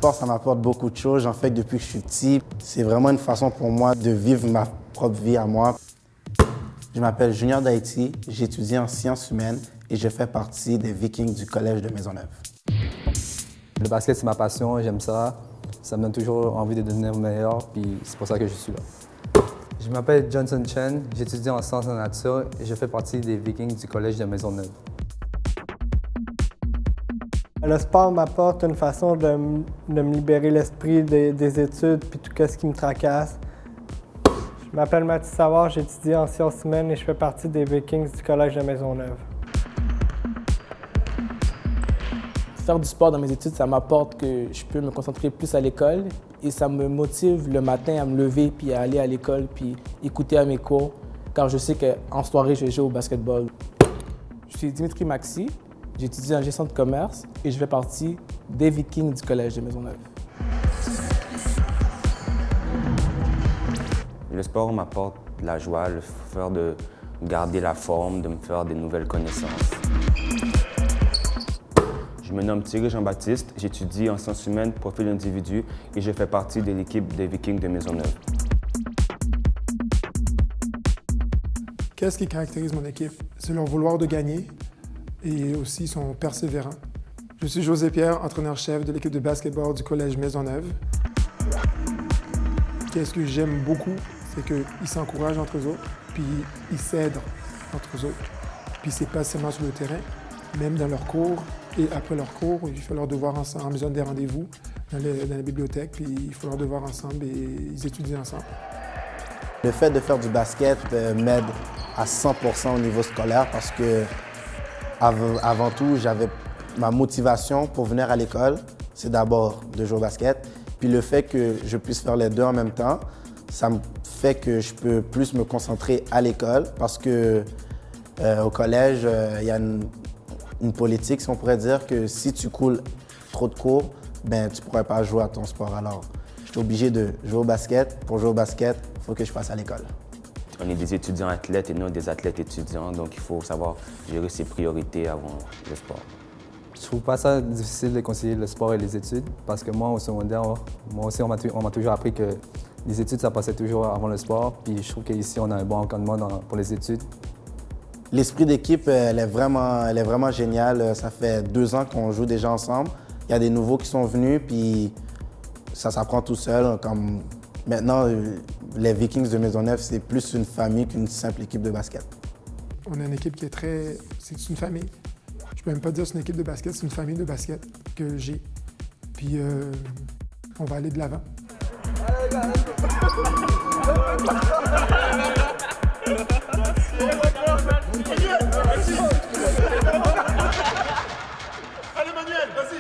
sport, ça m'apporte beaucoup de choses. J'en fais depuis que je suis petit. C'est vraiment une façon pour moi de vivre ma propre vie à moi. Je m'appelle Junior d'Haïti, j'étudie en sciences humaines et je fais partie des Vikings du Collège de Maisonneuve. Le basket, c'est ma passion, j'aime ça. Ça me donne toujours envie de devenir meilleur, puis c'est pour ça que je suis là. Je m'appelle Johnson Chen, j'étudie en sciences de la nature et je fais partie des Vikings du Collège de Maisonneuve. Le sport m'apporte une façon de me libérer l'esprit des études puis tout ce qui me tracasse. Je m'appelle Mathis Savard, j'étudie en sciences humaines et je fais partie des Vikings du Collège de Maisonneuve. Faire du sport dans mes études, ça m'apporte que je peux me concentrer plus à l'école et ça me motive le matin à me lever puis à aller à l'école puis écouter à mes cours car je sais qu'en soirée, je vais jouer au basketball. Je suis Dimitri Maxi, j'étudie en gestion de commerce et je fais partie des Vikings du Collège de Maisonneuve. Le sport m'apporte la joie, le fait de garder la forme, de me faire des nouvelles connaissances. Je me nomme Thierry Jean-Baptiste, j'étudie en sciences humaines, profil individu et je fais partie de l'équipe des Vikings de Maisonneuve. Qu'est-ce qui caractérise mon équipe? C'est leur vouloir de gagner et aussi sont persévérants. Je suis José Pierre, entraîneur-chef de l'équipe de basketball du Collège Maisonneuve. Qu'est-ce que j'aime beaucoup, c'est qu'ils s'encouragent entre eux autres, puis ils s'aident entre eux autres. Puis c'est pas seulement sur le terrain, même dans leurs cours et après leurs cours, ils font leurs devoirs ensemble, ils ont des rendez-vous dans la bibliothèque, puis ils font leurs devoirs ensemble et ils étudient ensemble. Le fait de faire du basket m'aide à 100% au niveau scolaire parce que avant tout, j'avais ma motivation pour venir à l'école, c'est d'abord de jouer au basket. Puis le fait que je puisse faire les deux en même temps, ça me fait que je peux plus me concentrer à l'école parce que au collège, il y a une politique, si on pourrait dire, que si tu coules trop de cours, ben tu ne pourrais pas jouer à ton sport. Alors, je suis obligé de jouer au basket. Pour jouer au basket, il faut que je passe à l'école. On est des étudiants athlètes et non des athlètes étudiants, donc il faut savoir gérer ses priorités avant le sport. Je trouve pas ça difficile de concilier le sport et les études parce que moi, au secondaire, on m'a toujours appris que les études, ça passait toujours avant le sport. Puis je trouve qu'ici, on a un bon encadrement pour les études. L'esprit d'équipe, elle est vraiment géniale. Ça fait 2 ans qu'on joue déjà ensemble. Il y a des nouveaux qui sont venus, puis ça s'apprend tout seul. Comme maintenant, les Vikings de Maisonneuve, c'est plus une famille qu'une simple équipe de basket. On a une équipe qui est très... C'est une famille. Je peux même pas dire que c'est une équipe de basket, c'est une famille de basket que j'ai. Puis on va aller de l'avant. Allez Manuel, vas-y.